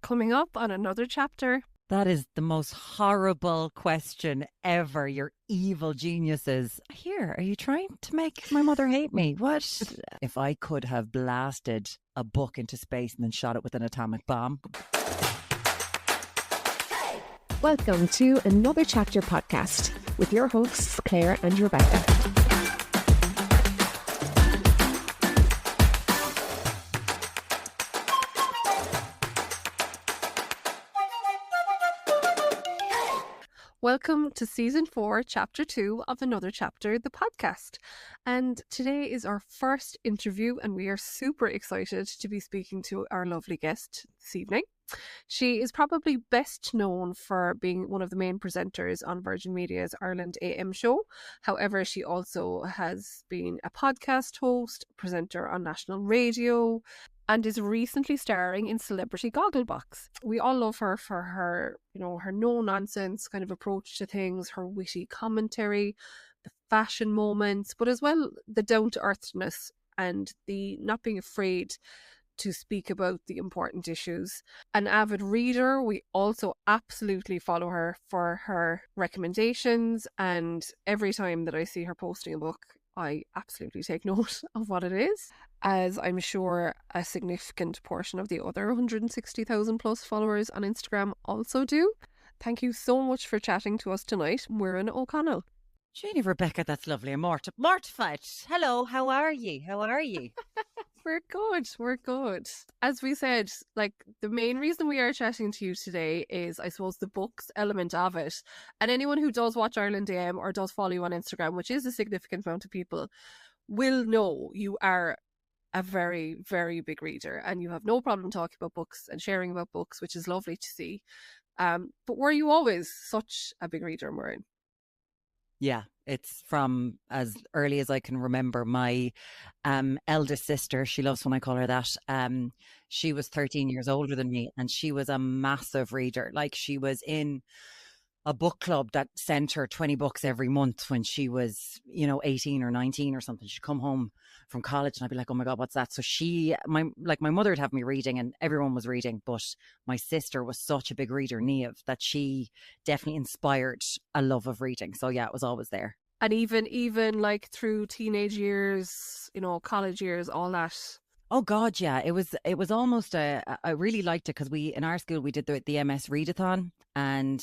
Coming up on another chapter. That is the most horrible question ever. You're evil geniuses. Here, are you trying to make my mother hate me? What? If I could have blasted a book into space and then shot it with an atomic bomb. Welcome to Another Chapter podcast with your hosts, Claire and Rebecca. Welcome to Season 4, Chapter 2 of Another Chapter, the podcast. And today is our first interview, and we are super excited to be speaking to our lovely guest this evening. She is probably best known for being one of the main presenters on Virgin Media's Ireland AM show. However, she also has been a podcast host, presenter on national radio, and is recently starring in Celebrity Gogglebox. We all love her for her, her no-nonsense kind of approach to things, her witty commentary, the fashion moments, but as well the down-to-earthness and the not being afraid to speak about the important issues. An avid reader, we also absolutely follow her for her recommendations, and every time that I see her posting a book, I absolutely take note of what it is, as I'm sure a significant portion of the other 160,000 plus followers on Instagram also do. Thank you so much for chatting to us tonight, Muireann O'Connell. Janie, Rebecca, that's lovely. I'm mortified. Hello, how are ye? How are ye? We're good. As we said, the main reason we are chatting to you today is, I suppose, the books element of it. And anyone who does watch Ireland AM or does follow you on Instagram, which is a significant amount of people, will know you are a very, very big reader and you have no problem talking about books and sharing about books, which is lovely to see. But were you always such a big reader, Muireann? Yeah, it's from as early as I can remember. My eldest sister, she loves when I call her that, she was 13 years older than me, and she was a massive reader. Like, she was in a book club that sent her 20 books every month when she was, 18 or 19 or something. She'd come home from college and I'd be like, oh my God, what's that? So my mother would have me reading and everyone was reading, but my sister was such a big reader, Niamh, that she definitely inspired a love of reading. So yeah, it was always there. And even like through teenage years, college years, all that. Oh God, yeah. It was almost I really liked it because in our school we did the MS Readathon, and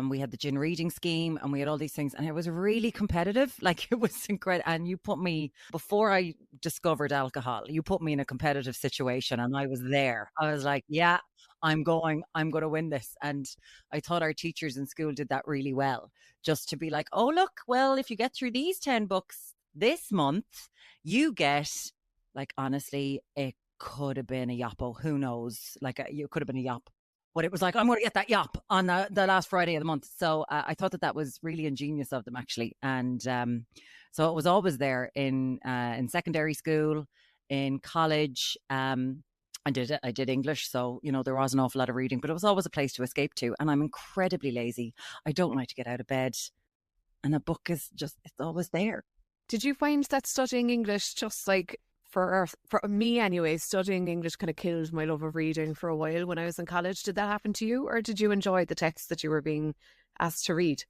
we had the gin reading scheme, and we had all these things, and it was really competitive. Like, it was incredible. And you put me, before I discovered alcohol, you put me in a competitive situation, and I was there. I was like, yeah, I'm going to win this. And I thought our teachers in school did that really well, just to be like, oh look, well, if you get through these 10 books this month, you get. Like, honestly, it could have been a yappo. Who knows? You could have been a yop. But it was like, I'm going to get that yop on the last Friday of the month. So I thought that was really ingenious of them, actually. And so it was always there in secondary school, in college. I did English. So, there was an awful lot of reading, but it was always a place to escape to. And I'm incredibly lazy. I don't like to get out of bed. And a book is it's always there. Did you find that studying English just like, for me anyway, studying English kind of killed my love of reading for a while when I was in college? Did that happen to you, or did you enjoy the texts that you were being asked to read?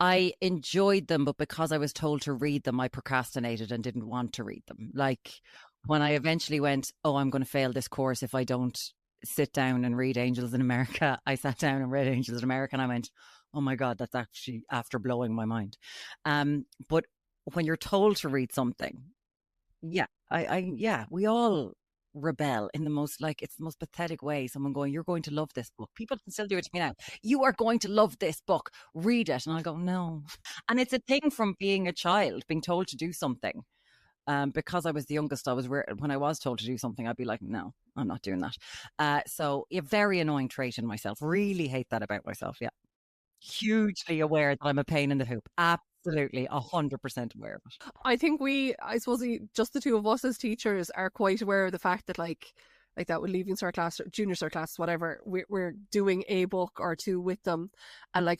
I enjoyed them, but because I was told to read them, I procrastinated and didn't want to read them. Like, when I eventually went, oh, I'm going to fail this course if I don't sit down and read Angels in America, I sat down and read Angels in America, and I went, oh my God, that's actually after blowing my mind. But when you're told to read something, yeah, we all rebel in the most pathetic way. Someone going, you're going to love this book. People can still do it to me now. You are going to love this book. Read it. And I'll go, no. And it's a thing from being a child, being told to do something. Because I was the youngest, when I was told to do something, I'd be like, no, I'm not doing that. So a very annoying trait in myself. Really hate that about myself. Yeah. Hugely aware that I'm a pain in the hoop. Absolutely, 100% aware of it. I think I suppose just the two of us as teachers are quite aware of the fact that like that with leaving cert class, junior cert class, whatever, we're doing a book or two with them, and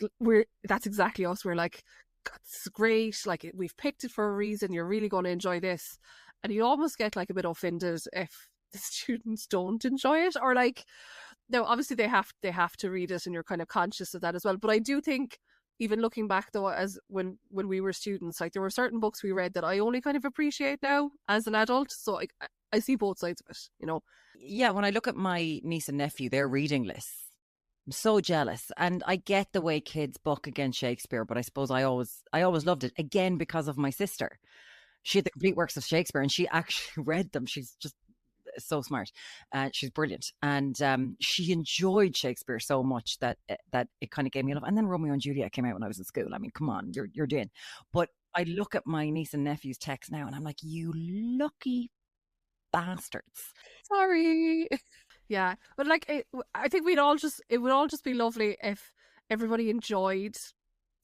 that's exactly us. We're like, God, this is great. Like, we've picked it for a reason. You're really going to enjoy this, and you almost get like a bit offended if the students don't enjoy it, or like Now, obviously, they have to read it, and you're kind of conscious of that as well. But I do think, even looking back though, as when we were students, like there were certain books we read that I only kind of appreciate now as an adult. So I see both sides of it, you know. Yeah, when I look at my niece and nephew, their reading lists, I'm so jealous. And I get the way kids buck against Shakespeare, but I suppose I always loved it, again because of my sister. She had the complete works of Shakespeare and she actually read them. She's just so smart. She's brilliant. And she enjoyed Shakespeare so much that it kind of gave me a love. And then Romeo and Juliet came out when I was in school. I mean, come on, you're doing. But I look at my niece and nephew's text now and I'm like, you lucky bastards. Sorry. Yeah, but like I think it would all just be lovely if everybody enjoyed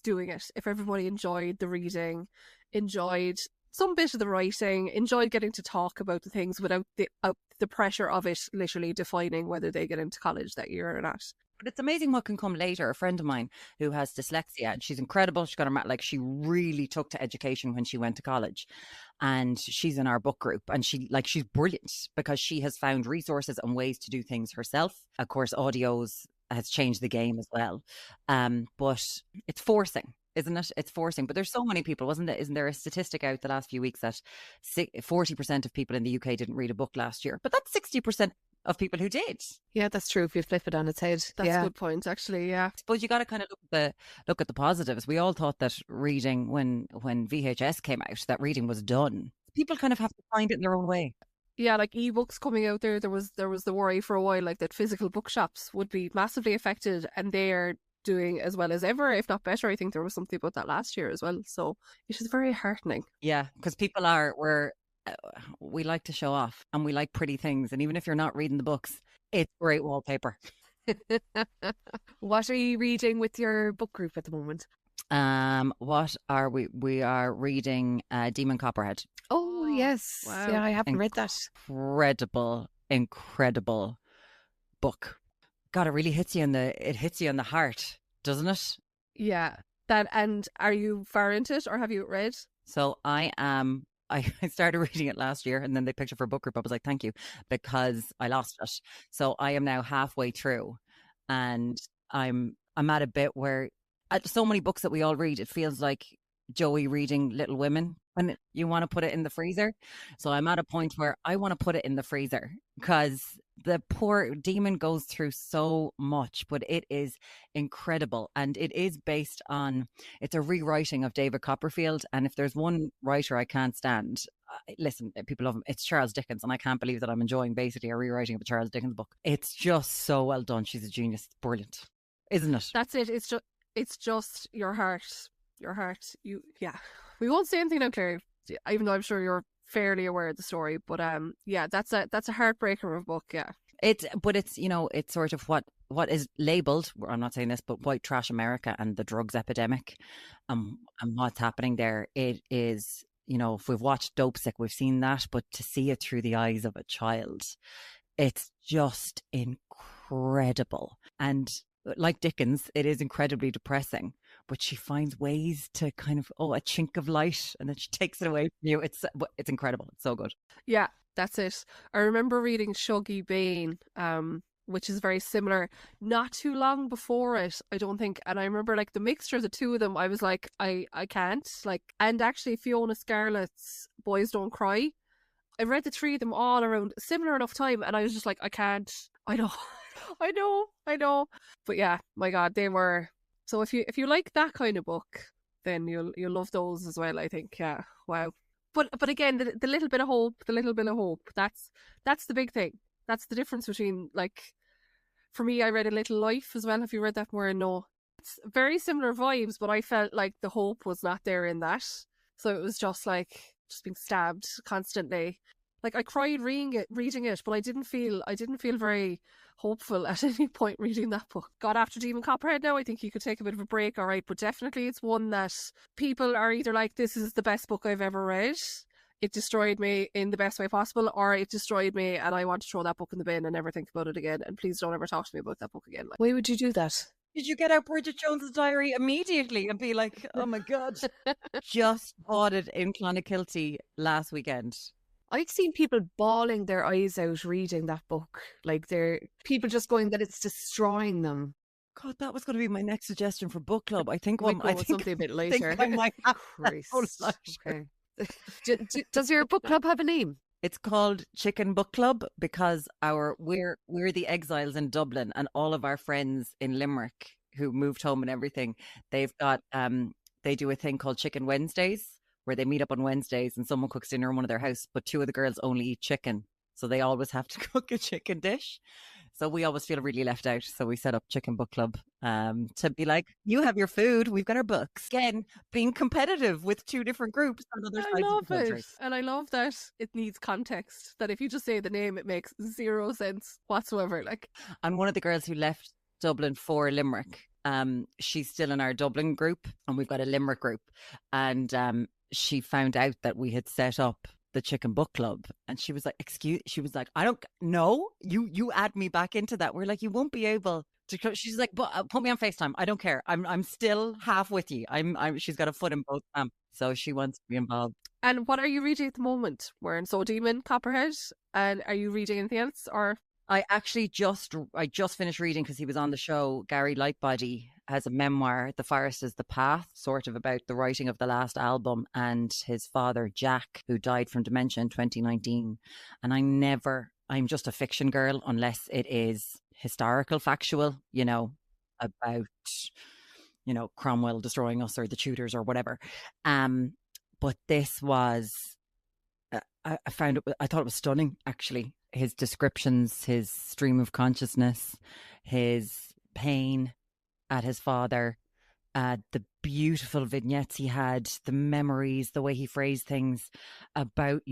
doing it. If everybody enjoyed the reading, enjoyed some bit of the writing, enjoyed getting to talk about the things without the pressure of it literally defining whether they get into college that year or not. But it's amazing what can come later. A friend of mine who has dyslexia, and she's incredible. She got her like she really took to education when she went to college, and she's in our book group. And she's brilliant because she has found resources and ways to do things herself. Of course, audios has changed the game as well, but it's forcing. Isn't it? It's forcing. But there's so many people, isn't there a statistic out the last few weeks that 40% of people in the UK didn't read a book last year? But that's 60% of people who did. Yeah, that's true. If you flip it on its head, That's yeah. a good point, actually. Yeah, I suppose you got to kind of look at the positives. We all thought that reading, when VHS came out, that reading was done. People kind of have to find it in their own way. yeah, like ebooks coming out there was the worry for a while, like that physical bookshops would be massively affected, and they're doing as well as ever, if not better. I think there was something about that last year as well. So it is very heartening. Yeah, because people we like to show off and we like pretty things. And even if you're not reading the books, it's great wallpaper. What are you reading with your book group at the moment? What are we? We are reading Demon Copperhead. Oh, yes. Wow. Yeah, I haven't read that. Incredible book. God, it really hits you in the heart, doesn't it? Yeah, that. And are you far into it, or have you read? So I started reading it last year, and then they picked it for a book group. I was like, thank you, because I lost it. So I am now halfway through, and I'm at a bit where so many books that we all read, it feels like Joey reading Little Women when you want to put it in the freezer. So I'm at a point where I want to put it in the freezer because the poor demon goes through so much, but it is incredible. And it is based on, it's a rewriting of David Copperfield. And if there's one writer I can't stand, listen, people love him, it's Charles Dickens. And I can't believe that I'm enjoying basically a rewriting of a Charles Dickens book. It's just so well done. She's a genius. It's brilliant, isn't it? That's it. It's just your heart. Yeah. We won't say anything now, Claire, even though I'm sure you're fairly aware of the story. But yeah, that's a heartbreaker of a book. Yeah. It's it's sort of what is labelled, I'm not saying this, but white trash America and the drugs epidemic, and what's happening there. It is, if we've watched Dope Sick, we've seen that, but to see it through the eyes of a child, it's just incredible. And like Dickens, it is incredibly depressing, but she finds ways to kind of, a chink of light, and then she takes it away from you. It's incredible. It's so good. Yeah, that's it. I remember reading Shuggy Bane, which is very similar, not too long before it, I don't think. And I remember like the mixture of the two of them, I was like, I can't. Like, and actually Fiona Scarlett's Boys Don't Cry, I read the three of them all around a similar enough time, and I was just like, I can't. I know. I know. But yeah, my God, they were. So if you like that kind of book, then you'll love those as well, I think. Yeah. Wow. But again, the little bit of hope, that's the big thing. That's the difference between, like, for me, I read A Little Life as well. Have you read that, Muireann? No. It's very similar vibes, but I felt like the hope was not there in that. So it was just like just being stabbed constantly. Like, I cried reading it, but I didn't feel very hopeful at any point reading that book. Got after Demon Copperhead now, I think you could take a bit of a break, all right, but definitely it's one that people are either like, this is the best book I've ever read, it destroyed me in the best way possible, or it destroyed me and I want to throw that book in the bin and never think about it again, and please don't ever talk to me about that book again. Like, Why would you do that? Did you get out Bridget Jones's Diary immediately and be like, oh my God, just bought it in Clonakilty last weekend? I've seen people bawling their eyes out reading that book. Like they're people just going that it's destroying them. God, that was going to be my next suggestion for book club. I think Might go with something a bit lighter. I might have to go Christ. lighter. Okay. Does your book club have a name? It's called Chicken Book Club because we're the exiles in Dublin, and all of our friends in Limerick who moved home and everything, they've got they do a thing called Chicken Wednesdays where they meet up on Wednesdays and someone cooks dinner in one of their house, but two of the girls only eat chicken, so they always have to cook a chicken dish. So we always feel really left out. So we set up Chicken Book Club to be like, you have your food, we've got our books. Again, being competitive with two different groups on other sides of the country. And I love that it needs context. That if you just say the name, it makes zero sense whatsoever. Like, and one of the girls who left Dublin for Limerick, she's still in our Dublin group, and we've got a Limerick group. And she found out that we had set up the Chicken Book Club, and she was like, I don't know, you add me back into that. We're like, you won't be able to. She's like, but put me on FaceTime, I don't care, I'm still half with you. She's got a foot in both so she wants to be involved. And what are you reading at the moment? We're in So Demon, Copperhead, and are you reading anything else? Or I just finished reading, because he was on the show, Gary Lightbody has a memoir, The Forest is the Path, sort of about the writing of the last album and his father, Jack, who died from dementia in 2019. And I'm just a fiction girl unless it is historical, factual, about, Cromwell destroying us or the Tudors or whatever. But this was, I thought it was stunning, actually. His descriptions, his stream of consciousness, his pain at his father, the beautiful vignettes he had, the memories, the way he phrased things about,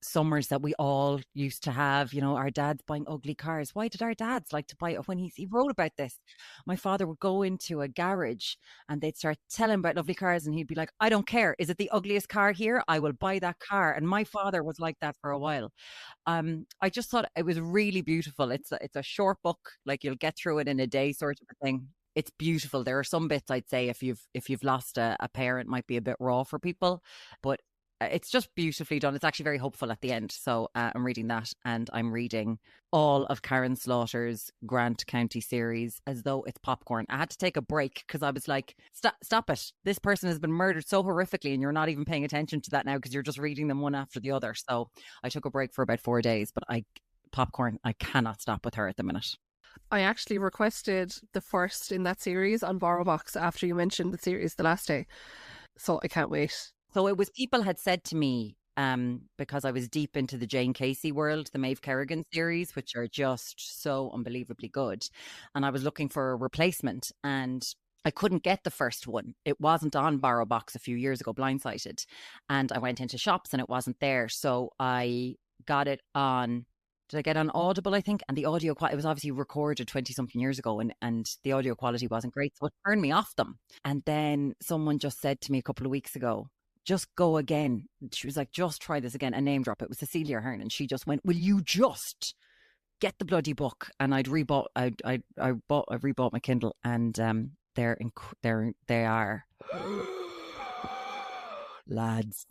summers that we all used to have, our dads buying ugly cars. Why did our dads like to buy it? When he wrote about this, my father would go into a garage and they'd start telling about lovely cars, and he'd be like, I don't care, is it the ugliest car here? I will buy that car. And my father was like that for a while. I just thought it was really beautiful. It's a short book, like you'll get through it in a day, sort of a thing. It's beautiful. There are some bits, I'd say, if you've lost a parent, might be a bit raw for people, but it's just beautifully done. It's actually very hopeful at the end. So I'm reading that, and I'm reading all of Karen Slaughter's Grant County series as though it's popcorn. I had to take a break because I was like, stop it. This person has been murdered so horrifically, and you're not even paying attention to that now because you're just reading them one after the other. So I took a break for about 4 days, but popcorn, I cannot stop with her at the minute. I actually requested the first in that series on Borrowbox after you mentioned the series the last day. So I can't wait. So it was, people had said to me, because I was deep into the Jane Casey world, the Maeve Kerrigan series, which are just so unbelievably good. And I was looking for a replacement, and I couldn't get the first one. It wasn't on Borrowbox a few years ago, Blindsided. And I went into shops and it wasn't there. So I got it on, did I get on Audible, I think? And the audio quality, it was obviously recorded 20 something years ago, and the audio quality wasn't great. So it turned me off them. And then someone just said to me a couple of weeks ago, just go again. She was like, just try this again. A name drop. It was Cecilia Ahern. And she just went, will you just get the bloody book? And I rebought my Kindle, and they are lads.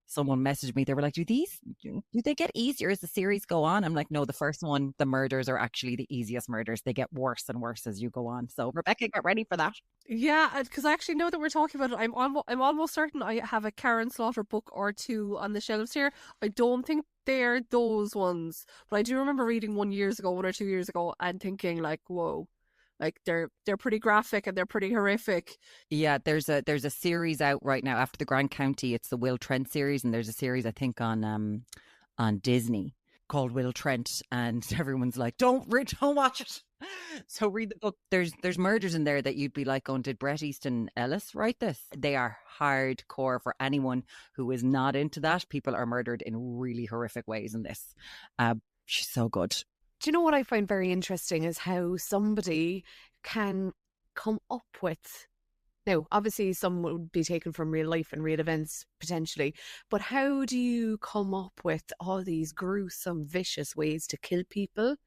Someone messaged me. They were like, do they get easier as the series go on? I'm like, no, the first one, the murders are actually the easiest murders. They get worse and worse as you go on. So Rebecca, get ready for that. Yeah, because actually, now that we're talking about it, I'm almost certain I have a Karen Slaughter book or two on the shelves here. I don't think they're those ones, but I do remember reading 1 or 2 years ago and thinking like, whoa. Like they're pretty graphic and they're pretty horrific. Yeah, there's a series out right now after the Grant County. It's the Will Trent series, and there's a series I think on Disney called Will Trent, and everyone's like, don't watch it. So read the book. There's murders in there that you'd be like, going, did Bret Easton Ellis write this? They are hardcore for anyone who is not into that. People are murdered in really horrific ways in this. She's so good. Do you know what I find very interesting is how somebody can come up with, now obviously some would be taken from real life and real events potentially, but how do you come up with all these gruesome, vicious ways to kill people?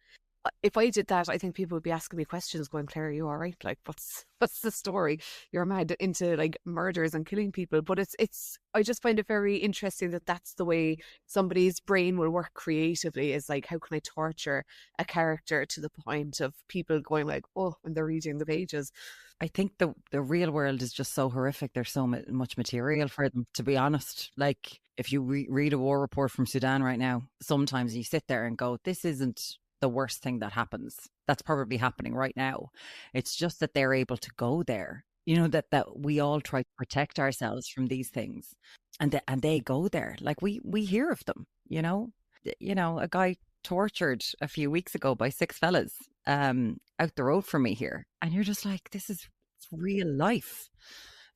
if I did that, I think people would be asking me questions going, Claire, are you all right? Like, what's the story? You're mad into like murders and killing people. But I just find it very interesting that that's the way somebody's brain will work creatively, is like, how can I torture a character to the point of people going like, oh, when they're reading the pages. I think the real world is just so horrific. There's so much material for them, to be honest. Like, if you read a war report from Sudan right now, sometimes you sit there and go, this isn't the worst thing that happens. That's probably happening right now. It's just that they're able to go there. You know, that we all try to protect ourselves from these things. And they go there. Like, we hear of them, you know. You know, a guy tortured a few weeks ago by 6 fellas out the road from me here, and you're just like, this is real life.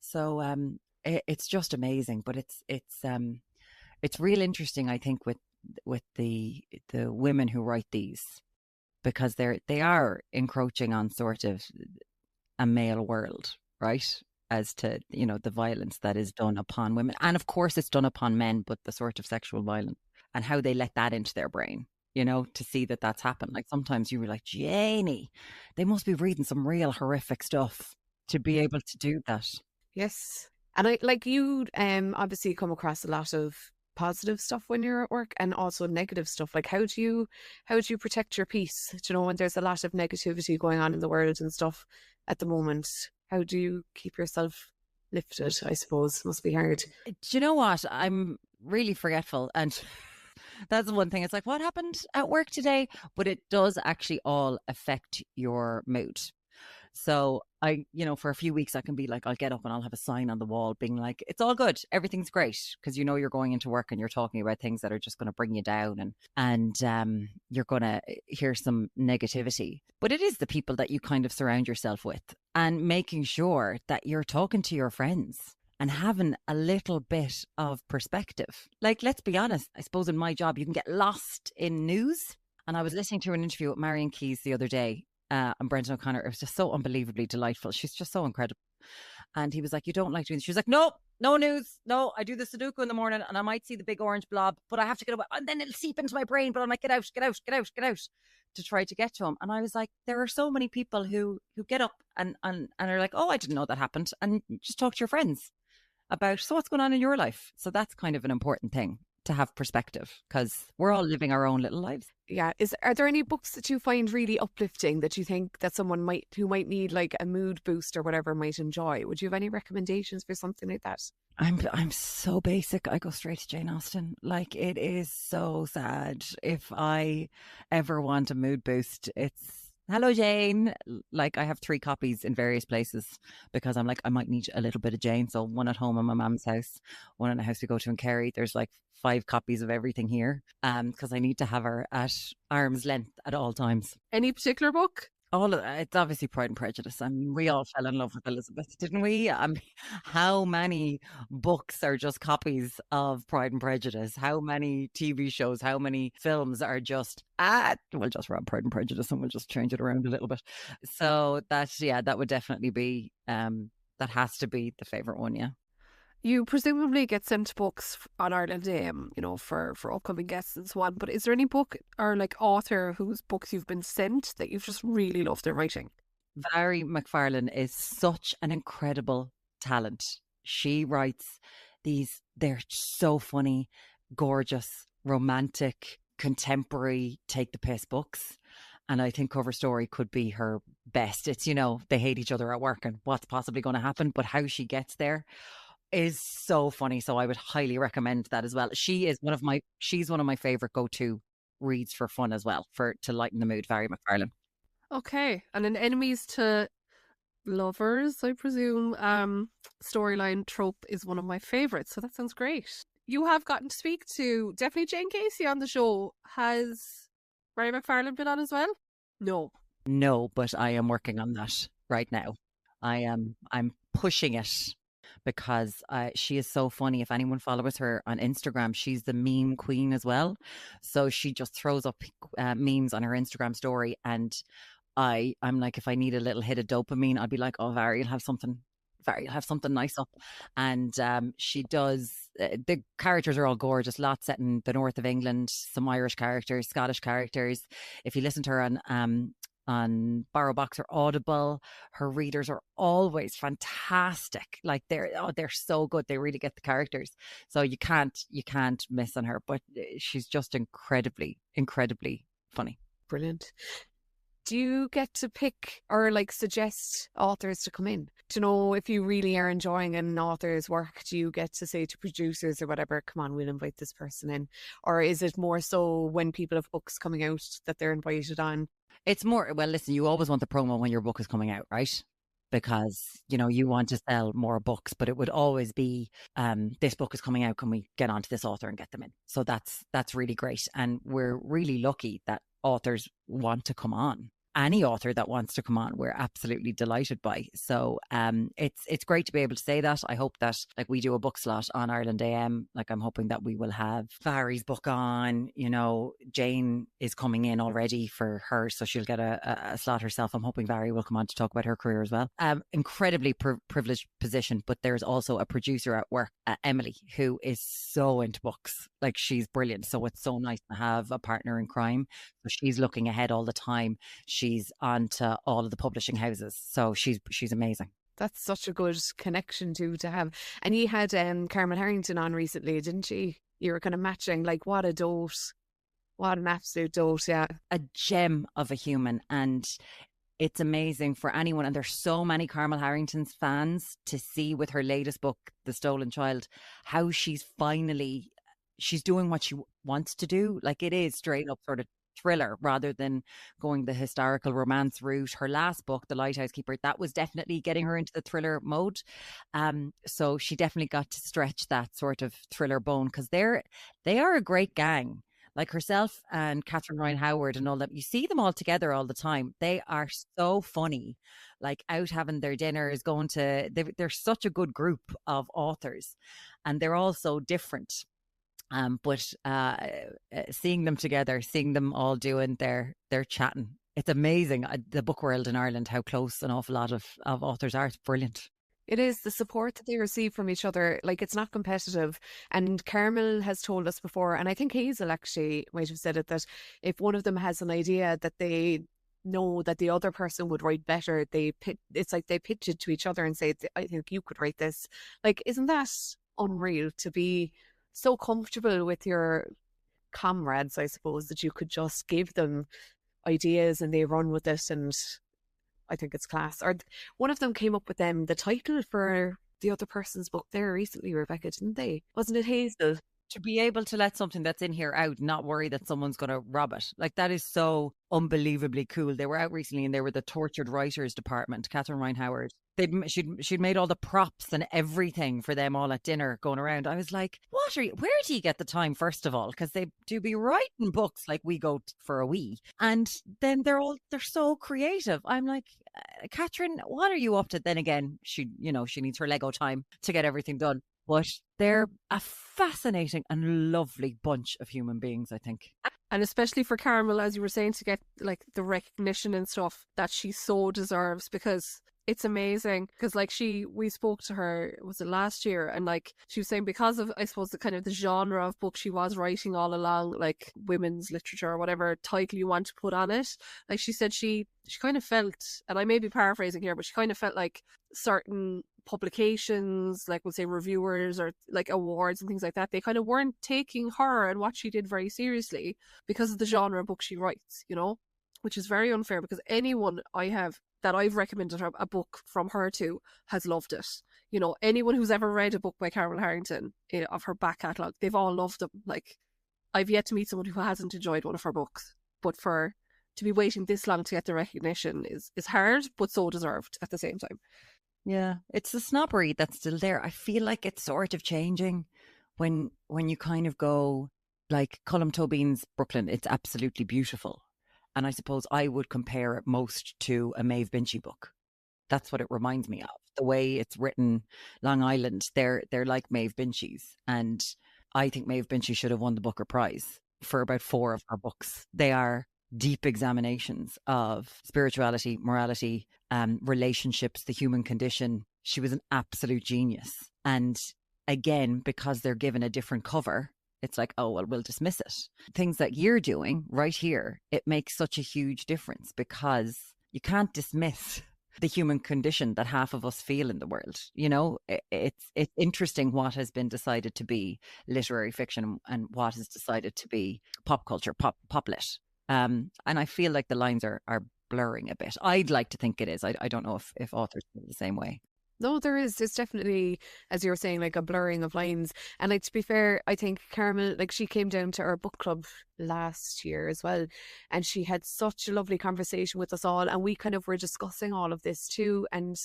So it's just amazing. But it's real interesting, I think, with the women who write these, because they are encroaching on sort of a male world, right? As to, you know, the violence that is done upon women, and of course it's done upon men, but the sort of sexual violence and how they let that into their brain, you know, to see that that's happened. Like, sometimes you were like, Janie, they must be reading some real horrific stuff to be able to do that. Yes. And I like you obviously come across a lot of positive stuff when you're at work, and also negative stuff. Like, how do you protect your peace? Do you know, when there's a lot of negativity going on in the world and stuff at the moment, how do you keep yourself lifted? I suppose must be hard. Do you know what? I'm really forgetful, and that's the one thing. It's like, what happened at work today? But it does actually all affect your mood. So you know, for a few weeks I can be like, I'll get up and I'll have a sign on the wall being like, it's all good, everything's great, because you know you're going into work and you're talking about things that are just going to bring you down, and you're going to hear some negativity. But it is the people that you kind of surround yourself with, and making sure that you're talking to your friends and having a little bit of perspective. Like, let's be honest, I suppose in my job you can get lost in news. And I was listening to an interview with Marion Keyes the other day, and Brendan O'Connor. It was just so unbelievably delightful. She's just so incredible. And he was like, you don't like doing this? She was like, no news. No, I do the Sudoku in the morning and I might see the big orange blob, but I have to get away. And then it'll seep into my brain, but I'm like, get out, to try to get to him. And I was like, there are so many people who get up and are like, oh, I didn't know that happened. And just talk to your friends about, so what's going on in your life? So that's kind of an important thing, to have perspective, because we're all living our own little lives. Yeah. Are there any books that you find really uplifting that you think that someone who might need like a mood boost or whatever might enjoy? Would you have any recommendations for something like that? I'm so basic. I go straight to Jane Austen. Like, it is so sad. If I ever want a mood boost, it's hello, Jane. Like, I have 3 copies in various places, because I'm like, I might need a little bit of Jane. So one at home in my mum's house, one in a house we go to in Kerry. There's like 5 copies of everything here, because I need to have her at arm's length at all times. Any particular book? It's obviously Pride and Prejudice. I mean, we all fell in love with Elizabeth, didn't we? I mean, how many books are just copies of Pride and Prejudice? How many TV shows, how many films are just, we'll just rob Pride and Prejudice and we'll just change it around a little bit. So that would definitely be, that has to be the favourite one, yeah. You presumably get sent books on Ireland Day, you know, for upcoming guests and so on. But is there any book or like author whose books you've been sent that you've just really loved their writing? Valerie McFarlane is such an incredible talent. She writes they're so funny, gorgeous, romantic, contemporary, take the piss books. And I think Cover Story could be her best. It's, you know, they hate each other at work and what's possibly going to happen, but how she gets there is so funny. So I would highly recommend that as well. She's one of my favorite go-to reads for fun as well, to lighten the mood. Valerie McFarlane. Okay. And an enemies to lovers, I presume, storyline trope is one of my favorites. So that sounds great. You have gotten to speak to definitely Jane Casey on the show. Has Valerie McFarlane been on as well? No, but I am working on that right now. I'm pushing it, because she is so funny. If anyone follows her on Instagram, she's the meme queen as well. So she just throws up memes on her Instagram story. And I'm like, if I need a little hit of dopamine, I'd be like, oh, Vari, you'll have something Vary, you'll have something nice up. And she does, the characters are all gorgeous, lots set in the north of England, some Irish characters, Scottish characters. If you listen to her on Borrowbox or Audible, her readers are always fantastic. Like they're so good. They really get the characters. So you can't miss on her. But she's just incredibly funny. Brilliant. Do you get to pick or like suggest authors to come in? To know if you really are enjoying an author's work, do you get to say to producers or whatever, come on, we'll invite this person in? Or is it more so when people have books coming out that they're invited on? It's more, well, listen, you always want the promo when your book is coming out, right? Because, you know, you want to sell more books, but it would always be, this book is coming out, can we get onto this author and get them in? So that's really great. And we're really lucky that authors want to come on. Any author that wants to come on, we're absolutely delighted by. So it's great to be able to say that. I hope that, like, we do a book slot on Ireland AM. Like, I'm hoping that we will have Vary's book on. You know, Jane is coming in already for her, so she'll get a slot herself. I'm hoping Vary will come on to talk about her career as well. Incredibly privileged position, but there's also a producer at work, Emily, who is so into books. Like, she's brilliant. So it's so nice to have a partner in crime. So she's looking ahead all the time. She's on to all of the publishing houses. So she's amazing. That's such a good connection to have. And you had Carmel Harrington on recently, didn't you? You were kind of matching, like, what a dote. What an absolute dote, yeah. A gem of a human. And it's amazing for anyone. And there's so many Carmel Harrington's fans to see with her latest book, The Stolen Child, how she's doing what she wants to do. Like, it is straight up sort of thriller rather than going the historical romance route. Her last book, The Lighthouse Keeper, that was definitely getting her into the thriller mode. So she definitely got to stretch that sort of thriller bone, because they are a great gang. Like herself and Catherine Ryan Howard and all that. You see them all together all the time. They are so funny, like out having their dinners, they're such a good group of authors, and they're all so different. But seeing them together, seeing them all doing their chatting, it's amazing. The book world in Ireland, how close an awful lot of authors are. It's brilliant. It is the support that they receive from each other. Like, it's not competitive. And Carmel has told us before, and I think Hazel actually might have said it, that if one of them has an idea that they know that the other person would write better, it's like they pitch it to each other and say, I think you could write this. Like, isn't that unreal to be so comfortable with your comrades, I suppose, that you could just give them ideas and they run with it? And I think it's class. Or one of them came up with the title for the other person's book there recently, Rebecca, didn't they? Wasn't it Hazel? To be able to let something that's in here out, not worry that someone's going to rob it. Like, that is so unbelievably cool. They were out recently and they were the tortured writers department, Catherine Ryan Howard. She'd made all the props and everything for them all at dinner going around. I was like, where do you get the time, first of all? Because they do be writing books like we go for a wee. And then they're so creative. I'm like, Catherine, what are you up to? Then again, she needs her Lego time to get everything done. But they're a fascinating and lovely bunch of human beings, I think. And especially for Carmel, as you were saying, to get like the recognition and stuff that she so deserves, because it's amazing. Because like we spoke to her, was it last year? And like she was saying, because of, I suppose, the kind of the genre of book she was writing all along, like women's literature or whatever title you want to put on it. Like she said, she kind of felt, and I may be paraphrasing here, but she kind of felt like certain publications, like we'll say reviewers or like awards and things like that, they kind of weren't taking her and what she did very seriously because of the genre of book she writes, which is very unfair, because anyone I've recommended her a book from her to has loved it. Anyone who's ever read a book by Carmel Harrington of her back catalogue, they've all loved them. Like, I've yet to meet someone who hasn't enjoyed one of her books. But to be waiting this long to get the recognition is hard, but so deserved at the same time. Yeah, it's the snobbery that's still there. I feel like it's sort of changing when you kind of go, like Colm Tóibín's Brooklyn, it's absolutely beautiful. And I suppose I would compare it most to a Maeve Binchy book. That's what it reminds me of. The way it's written, Long Island, they're like Maeve Binchy's. And I think Maeve Binchy should have won the Booker Prize for about 4 of her books. They are deep examinations of spirituality, morality, relationships, the human condition. she was an absolute genius. And again, because they're given a different cover, it's like, oh, well, we'll dismiss it. Things that you're doing right here, it makes such a huge difference because you can't dismiss the human condition that half of us feel in the world. You know, it's interesting what has been decided to be literary fiction and what is decided to be pop culture, pop lit. And I feel like the lines are blurring a bit. I'd like to think it is. I don't know if authors feel the same way. No, there is. It's definitely, as you were saying, like a blurring of lines. And like, to be fair, I think Carmel, like, she came down to our book club last year as well, and she had such a lovely conversation with us all, and we kind of were discussing all of this too. And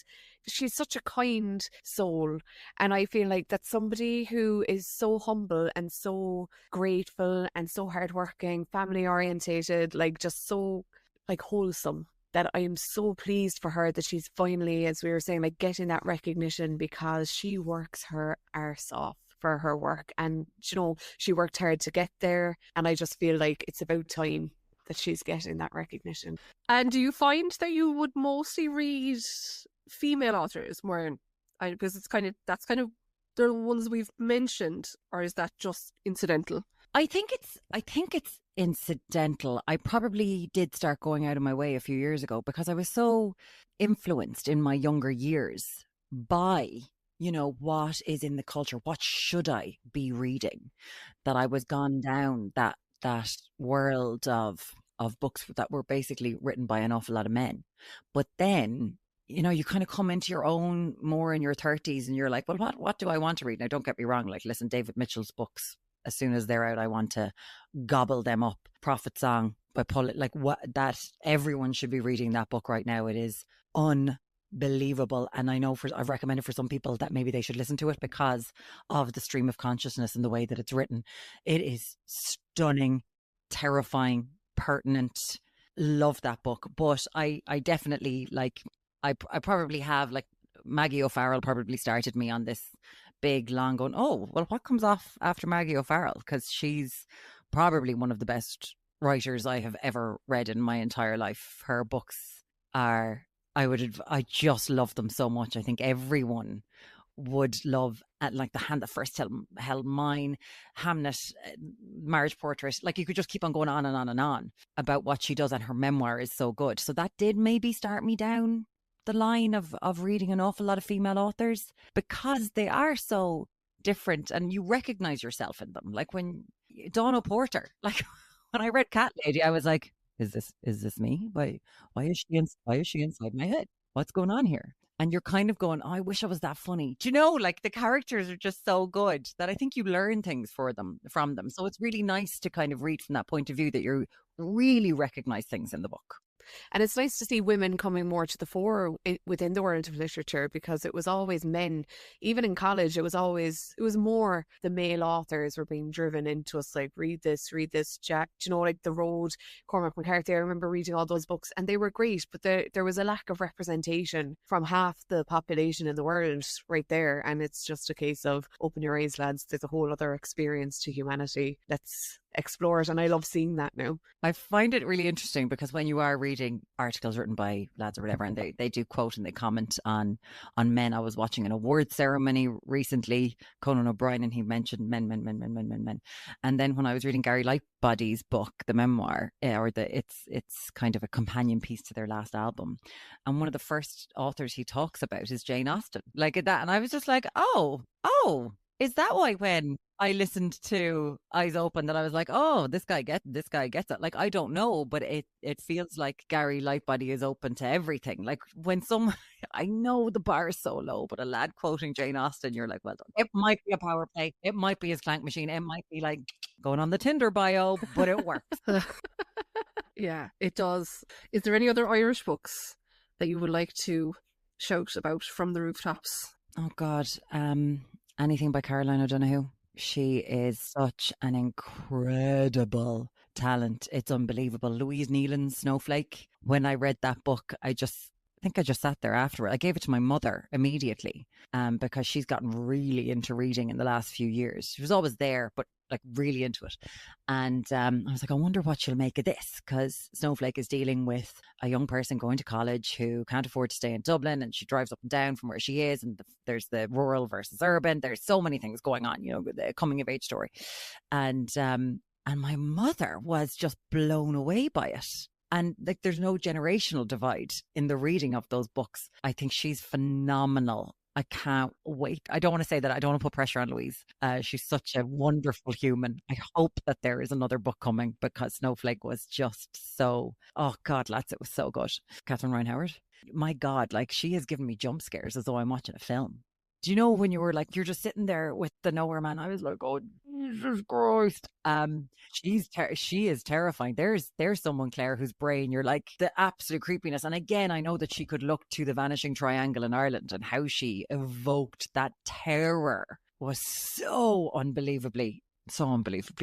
she's such a kind soul, and I feel like that's somebody who is so humble and so grateful and so hardworking, family orientated, like just so like wholesome, that I am so pleased for her that she's finally, as we were saying, like getting that recognition, because she works her arse off for her work, and you know, she worked hard to get there, and I just feel like it's about time that she's getting that recognition. And do you find that you would mostly read female authors more? Because that's kind of the ones we've mentioned, or is that just incidental? I think it's incidental. I probably did start going out of my way a few years ago because I was so influenced in my younger years by, you know, what is in the culture, what should I be reading, that I was gone down that world of books that were basically written by an awful lot of men. But then, you know, you kind of come into your own more in your 30s and you're like, well, what do I want to read? Now, don't get me wrong, like, listen, David Mitchell's books, as soon as they're out, I want to gobble them up. Prophet Song by Paul, like, what, that everyone should be reading that book right now. It is unbelievable. And I know I've recommended for some people that maybe they should listen to it because of the stream of consciousness and the way that it's written. It is stunning, terrifying, pertinent. Love that book. But I definitely, like, I probably have, like, Maggie O'Farrell probably started me on this big long going, oh, well, what comes off after Maggie O'Farrell? Because she's probably one of the best writers I have ever read in my entire life. Her books are, I just love them so much. I think everyone would love, like, The Hand That First Held Mine, Hamnet, Marriage Portrait. Like, you could just keep on going on and on and on about what she does, and her memoir is so good. So that did maybe start me down the line of reading an awful lot of female authors, because they are so different and you recognize yourself in them. Like when Donna Porter, like when I read Cat Lady, I was like, is this me? Why is she inside my head? What's going on here? And you're kind of going, oh, I wish I was that funny. Do you know, like, the characters are just so good that I think you learn things from them. So it's really nice to kind of read from that point of view, that you really recognize things in the book. And it's nice to see women coming more to the fore within the world of literature, because it was always men. Even in college, it was more the male authors were being driven into us, like, read this, Jack, you know, like The Road, Cormac McCarthy. I remember reading all those books and they were great, but there was a lack of representation from half the population in the world right there. And it's just a case of open your eyes, lads. There's a whole other experience to humanity. Let's explore it. And I love seeing that now. I find it really interesting because when you are reading articles written by lads or whatever, and they do quote and they comment on men. I was watching an award ceremony recently, Conan O'Brien, and he mentioned men. And then when I was reading Gary Lightbody's book, the memoir, it's kind of a companion piece to their last album, and one of the first authors he talks about is Jane Austen, like that. And I was just like, oh, is that why when I listened to Eyes Open that I was like, oh, this guy gets it? Like, I don't know, but it feels like Gary Lightbody is open to everything. Like, when I know the bar is so low, but a lad quoting Jane Austen, you're like, well done. It might be a power play. It might be his clank machine. It might be like going on the Tinder bio, but it works. Yeah, it does. Is there any other Irish books that you would like to shout about from the rooftops? Oh, God. Anything by Caroline O'Donoghue. She is such an incredible talent. It's unbelievable. Louise Nealon's Snowflake. When I read that book, I think I just sat there afterward. I gave it to my mother immediately because she's gotten really into reading in the last few years. She was always there, but like really into it. And I was like, I wonder what she'll make of this, because Snowflake is dealing with a young person going to college who can't afford to stay in Dublin, and she drives up and down from where she is, and there's the rural versus urban. There's so many things going on, you know, with the coming of age story. And my mother was just blown away by it. And like, there's no generational divide in the reading of those books. I think she's phenomenal. I can't wait. I don't want to say that. I don't want to put pressure on Louise. She's such a wonderful human. I hope that there is another book coming, because Snowflake was just so, oh God, lads, it was so good. Catherine Ryan Howard. My God, like, she has given me jump scares as though I'm watching a film. Do you know when you were like, you're just sitting there with the Nowhere Man? I was like, oh, Jesus Christ. She is terrifying. There's someone, Claire, whose brain, you're like, the absolute creepiness. And again, I know that she could look to the Vanishing Triangle in Ireland, and how she evoked that terror was so unbelievably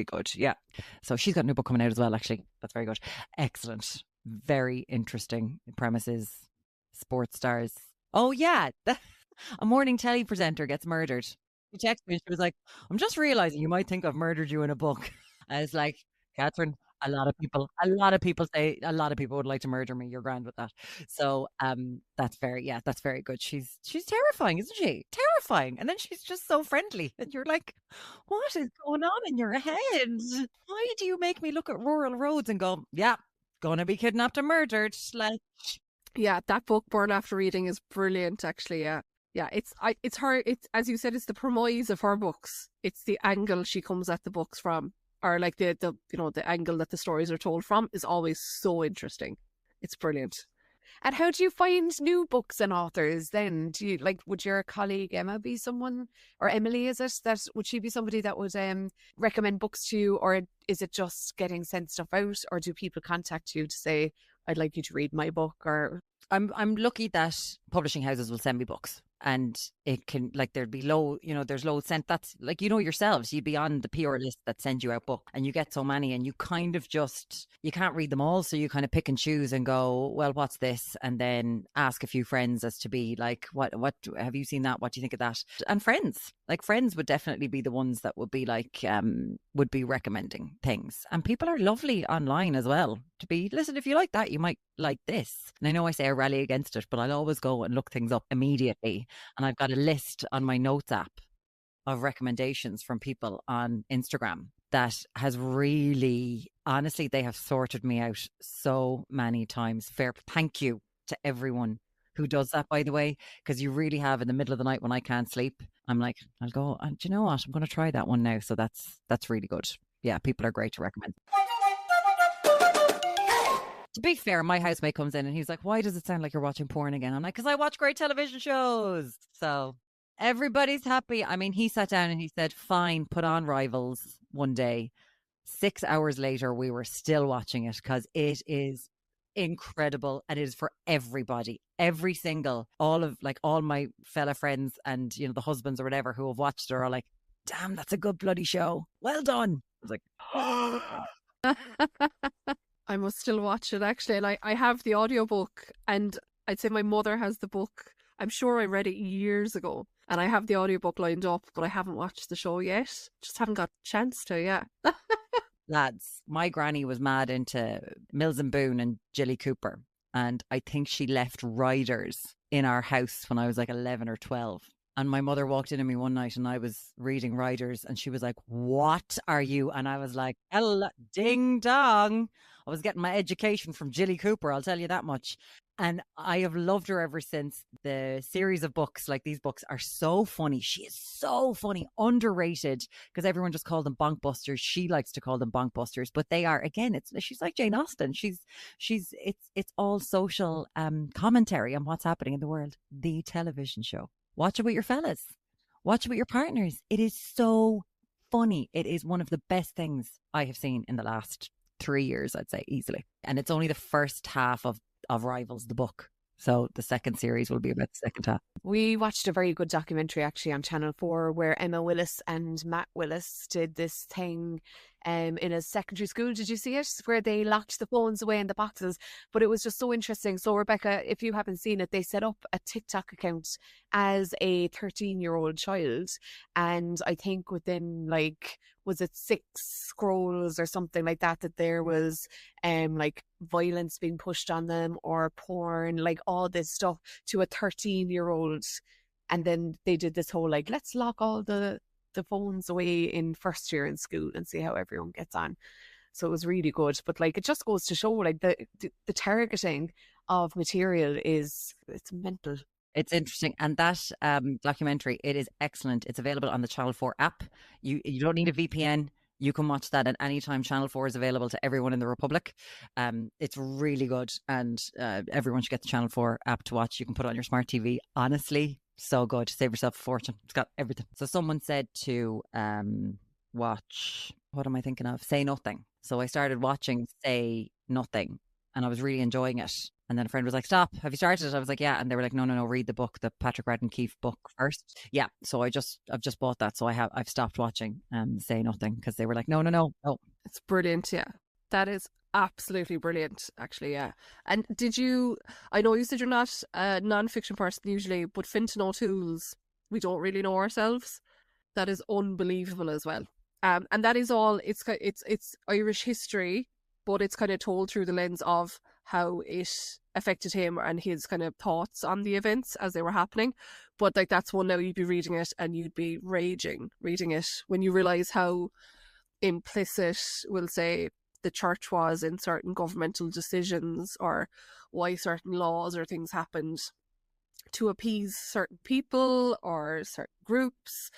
good. Yeah. So she's got a new book coming out as well, actually. That's very good. Excellent. Very interesting premises. Sports stars. Oh, yeah. A morning telly presenter gets murdered. She texted me and she was like, I'm just realizing you might think I've murdered you in a book. I was like, Catherine, a lot of people say, a lot of people would like to murder me. You're grand with that. So that's very good. She's terrifying, isn't she? Terrifying. And then she's just so friendly. And you're like, what is going on in your head? Why do you make me look at rural roads and go, yeah, gonna be kidnapped and murdered? Like, Yeah, that book, Born After Reading, is brilliant, actually. Yeah. Yeah, it's her, it's, as you said, it's the premise of her books. It's the angle she comes at the books from, or like the you know, the angle that the stories are told from is always so interesting. It's brilliant. And how do you find new books and authors then? Do you like, would your colleague Emma be someone, or Emily, is it, that would she be somebody that would recommend books to you, or is it just getting sent stuff out, or do people contact you to say, I'd like you to read my book? Or I'm lucky that publishing houses will send me books, and it can, like, there'd be there's loads sent. That's like, you know, yourselves, you'd be on the PR list that sends you out book, and you get so many, and you kind of just, you can't read them all, so you kind of pick and choose and go, well, what's this? And then ask a few friends as to be like, what have you seen that? What do you think of that? And friends would definitely be the ones that would be like, would be recommending things. And people are lovely online as well, to be, listen, if you like that, you might like this. And I know I say I rally against it, but I'll always go and look things up immediately. And I've got a list on my notes app of recommendations from people on Instagram that has really, honestly, they have sorted me out so many times. Fair thank you to everyone who does that, by the way, because you really have, in the middle of the night when I can't sleep, I'm like, I'll go, and do you know what? I'm going to try that one now. So that's really good. Yeah, people are great to recommend. To be fair, my housemate comes in and he's like, why does it sound like you're watching porn again? I'm like, because I watch great television shows. So everybody's happy. I mean, he sat down and he said, fine, put on Rivals one day. 6 hours later, we were still watching it, because it is incredible, and it is for everybody. Every single, all my fella friends and, you know, the husbands or whatever who have watched it are like, damn, that's a good bloody show. Well done. I was like, I must still watch it, actually. And I have the audiobook, and I'd say my mother has the book. I'm sure I read it years ago, and I have the audiobook lined up, but I haven't watched the show yet. Just haven't got a chance to, yeah. lads, my granny was mad into Mills and Boone and Jilly Cooper. And I think she left Riders in our house when I was like 11 or 12. And my mother walked in on me one night and I was reading Riders and she was like, what are you? And I was like, ding dong. I was getting my education from Jilly Cooper, I'll tell you that much. And I have loved her ever since. The series of books, like these books, are so funny. She is so funny, underrated, because everyone just called them bonkbusters. She likes to call them bonkbusters, but they are, again, she's like Jane Austen. It's all social commentary on what's happening in the world. The television show. Watch it with your fellas. Watch it with your partners. It is so funny. It is one of the best things I have seen in the last 3 years, I'd say, easily. And it's only the first half of Rivals, the book. So the second series will be about the second half. We watched a very good documentary actually on Channel 4 where Emma Willis and Matt Willis did this thing in a secondary school. Did you see it? Where they locked the phones away in the boxes. But it was just so interesting. So Rebecca, if you haven't seen it, they set up a TikTok account as a 13-year-old child. And I think within like, was it 6 scrolls or something like that, that there was like violence being pushed on them or porn, like all this stuff to a 13-year-old. And then they did this whole like, let's lock all the phones away in first year in school and see how everyone gets on. So it was really good. But like, it just goes to show like the targeting of material it's mental. It's interesting. And that documentary, it is excellent. It's available on the Channel 4 app. You don't need a VPN. You can watch that at any time. Channel 4 is available to everyone in the Republic. It's really good. And everyone should get the Channel 4 app to watch. You can put it on your smart TV. Honestly, so good. Save yourself a fortune. It's got everything. So someone said to watch, what am I thinking of? Say Nothing. So I started watching Say Nothing and I was really enjoying it. And then a friend was like, stop, have you started? I was like, yeah. And they were like, no, read the book, the Patrick Radden Keefe book first. Yeah. So I've just bought that. So I've stopped watching Say Nothing because they were like, no. It's brilliant. Yeah. That is absolutely brilliant, actually. Yeah. And I know you said you're not a non-fiction person usually, but Fintan O'Toole's We Don't Really Know Ourselves, that is unbelievable as well. And that is all, it's Irish history, but it's kind of told through the lens of how it affected him and his kind of thoughts on the events as they were happening. But like, that's one now you'd be reading it and you'd be raging reading it when you realise how implicit, we'll say, the church was in certain governmental decisions or why certain laws or things happened to appease certain people or certain groups.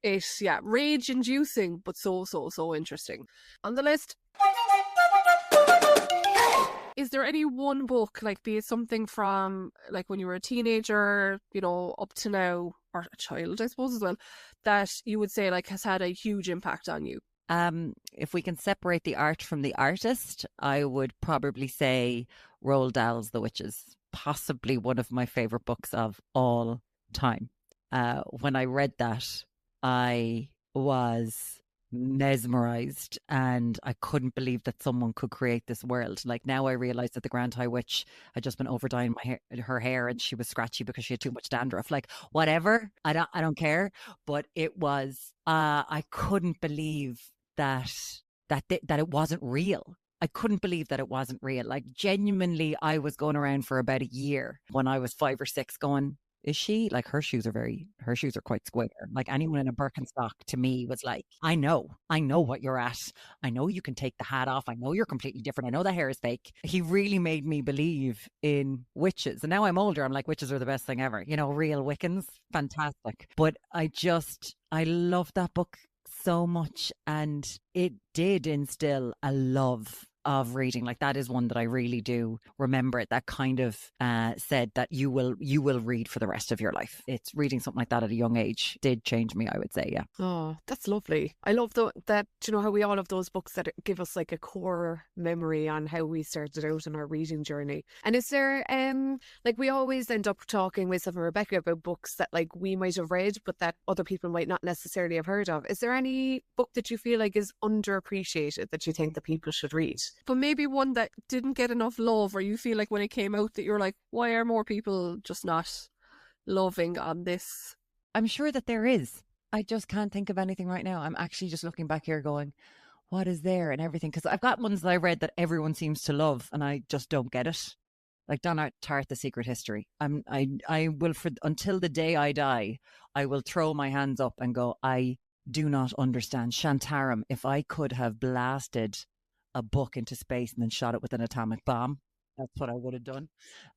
It's, yeah, rage-inducing, but so interesting. On the list, is there any one book, like be it something from like when you were a teenager, up to now, or a child, I suppose as well, that you would say like has had a huge impact on you? If we can separate the art from the artist, I would probably say Roald Dahl's The Witches, possibly one of my favorite books of all time. When I read that, I was mesmerized and I couldn't believe that someone could create this world. Like now I realize that the Grand High Witch had just been over dyeing her hair and she was scratchy because she had too much dandruff. Like whatever, I don't care. But it was I couldn't believe that it wasn't real. I couldn't believe that it wasn't real. Like genuinely, I was going around for about a year when I was 5 or 6 going, is she? Like her shoes are quite square. Like anyone in a Birkenstock to me was like, I know what you're at. I know you can take the hat off. I know you're completely different. I know that hair is fake. He really made me believe in witches. And now I'm older. I'm like, witches are the best thing ever. Real Wiccans, fantastic. But I love that book so much. And it did instill a love of reading. Like that is one that I really do remember it, that kind of said that you will read for the rest of your life. It's reading something like that at a young age did change me, I would say. Yeah. Oh, that's lovely. I love that how we all have those books that give us like a core memory on how we started out on our reading journey. And is there like we always end up talking with some Rebecca about books that like we might have read but that other people might not necessarily have heard of. Is there any book that you feel like is underappreciated that you think that people should read? But maybe one that didn't get enough love, or you feel like when it came out that you're like, why are more people just not loving on this? I'm sure that there is. I just can't think of anything right now. I'm actually just looking back here going, what is there and everything? Because I've got ones that I read that everyone seems to love and I just don't get it. Like Donna Tartt, The Secret History. I will, until the day I die, I will throw my hands up and go, I do not understand. Shantaram, if I could have blasted a book into space and then shot it with an atomic bomb, that's what I would have done.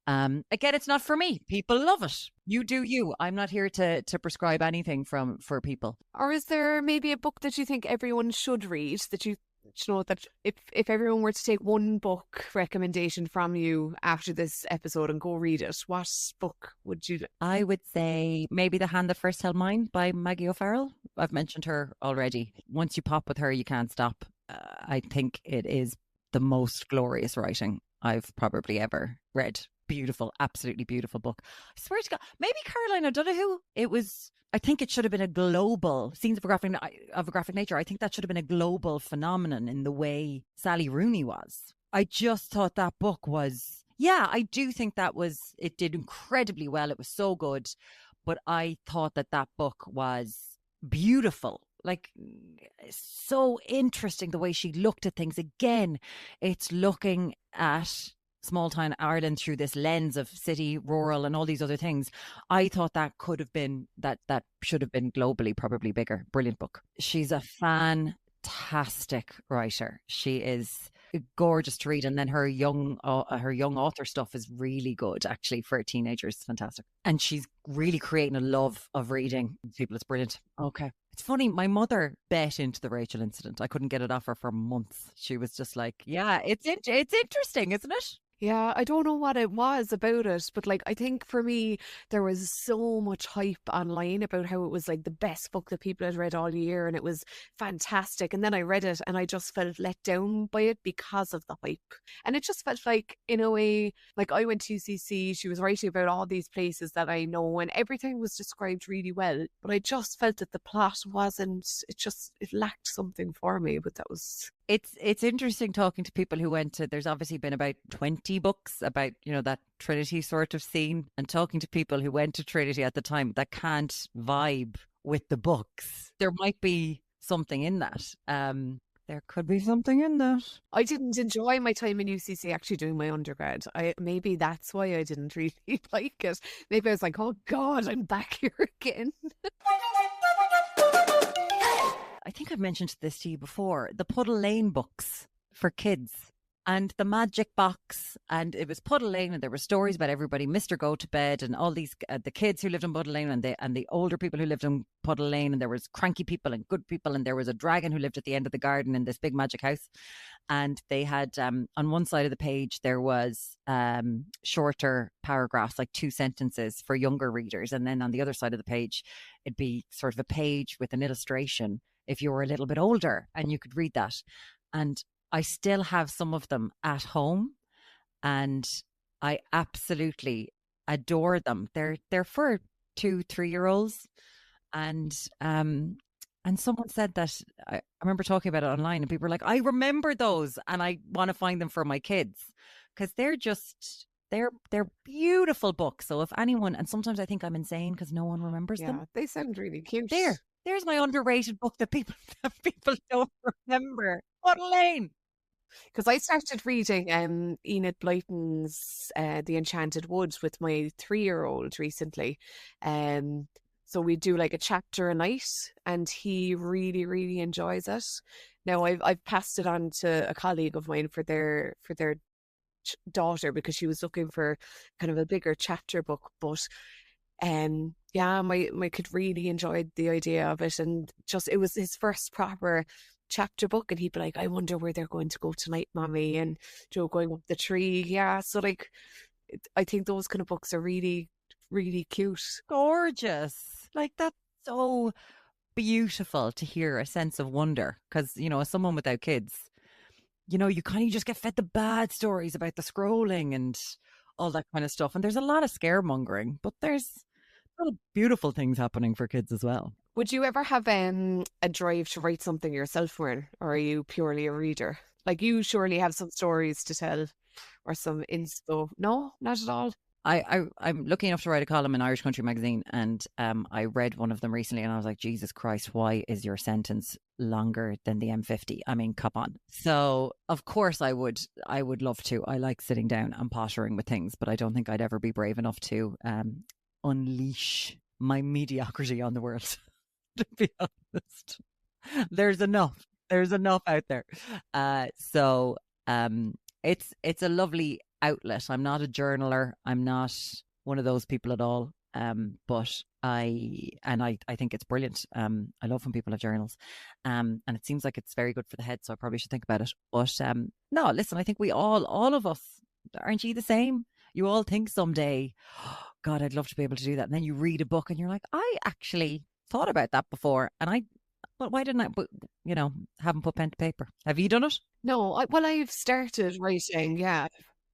Again, it's not for me. People love it. You do you. I'm not here to prescribe anything for people. Or is there maybe a book that you think everyone should read that you know that if everyone were to take one book recommendation from you after this episode and go read it, what book would you? I would say maybe The Hand That First Held Mine by Maggie O'Farrell. I've mentioned her already. Once you pop with her, you can't stop. I think it is the most glorious writing I've probably ever read. Beautiful, absolutely beautiful book. I swear to God, maybe Caroline O'Donoghue. I think it should have been a global, Scenes of a Graphic Nature. I think that should have been a global phenomenon in the way Sally Rooney was. I just thought that book was, yeah, I do think it did incredibly well. It was so good. But I thought that book was beautiful. Like, so interesting the way she looked at things. Again, it's looking at small town Ireland through this lens of city, rural, and all these other things. I thought that could have been that should have been globally probably bigger. Brilliant book. She's a fantastic writer. She is gorgeous to read, and then her young author stuff is really good actually for teenagers. Fantastic, and she's really creating a love of reading people. It's brilliant. Okay. It's funny, my mother bet into the Rachel incident. I couldn't get it off her for months. She was just like, yeah, it's interesting, isn't it? Yeah, I don't know what it was about it, but like I think for me there was so much hype online about how it was like the best book that people had read all year and it was fantastic. And then I read it and I just felt let down by it because of the hype. And it just felt like, in a way, like I went to UCC, she was writing about all these places that I know and everything was described really well. But I just felt that the plot wasn't, it lacked something for me, but that was... It's interesting talking to people who went to, there's obviously been about 20 books about, that Trinity sort of scene, and talking to people who went to Trinity at the time that can't vibe with the books. There might be something in that. There could be something in that. I didn't enjoy my time in UCC actually doing my undergrad. Maybe that's why I didn't really like it. Maybe I was like, oh God, I'm back here again. I think I've mentioned this to you before, the Puddle Lane books for kids and the Magic Box. And it was Puddle Lane and there were stories about everybody, Mr. Go to Bed and all these, the kids who lived in Puddle Lane and the older people who lived in Puddle Lane. And there was cranky people and good people. And there was a dragon who lived at the end of the garden in this big magic house. And they had, on one side of the page, there was shorter paragraphs, like 2 sentences for younger readers. And then on the other side of the page, it'd be sort of a page with an illustration if you were a little bit older and you could read that. And I still have some of them at home and I absolutely adore them. They're for 2-3-year-olds. And someone said that, I remember talking about it online and people were like, I remember those and I want to find them for my kids because they're beautiful books. So if anyone, and sometimes I think I'm insane because no one remembers them. They sound really cute. There's my underrated book that people don't remember. Puddle Lane. Because I started reading Enid Blyton's The Enchanted Woods with my 3-year-old recently. So we do like a chapter a night and he really, really enjoys it. Now I've passed it on to a colleague of mine for their daughter because she was looking for kind of a bigger chapter book, but my kid really enjoyed the idea of it, and just it was his first proper chapter book, and he'd be like, I wonder where they're going to go tonight, mommy, and Joe going up the tree. So like I think those kind of books are really, really cute. Gorgeous. Like that's so beautiful to hear a sense of wonder because, as someone without kids, you kind of just get fed the bad stories about the scrolling and all that kind of stuff. And there's a lot of scaremongering, but there's a lot of beautiful things happening for kids as well. Would you ever have a drive to write something yourself, Muireann, or are you purely a reader? Like you surely have some stories to tell or some inspo. No, not at all. I'm lucky enough to write a column in Irish Country magazine, and I read one of them recently and I was like, Jesus Christ, why is your sentence longer than the M50? I mean, come on. So of course I would love to. I like sitting down and pottering with things, but I don't think I'd ever be brave enough to unleash my mediocrity on the world. To be honest, there's enough out there. So it's a lovely outlet. I'm not a journaler. I'm not one of those people at all. But I think it's brilliant. I love when people have journals. And it seems like it's very good for the head, so I probably should think about it. But no, listen, I think we all of us, aren't you the same? You all think someday, oh, God, I'd love to be able to do that. And then you read a book and you're like, I actually thought about that before. And why didn't I, haven't put pen to paper. Have you done it? No, I've started writing,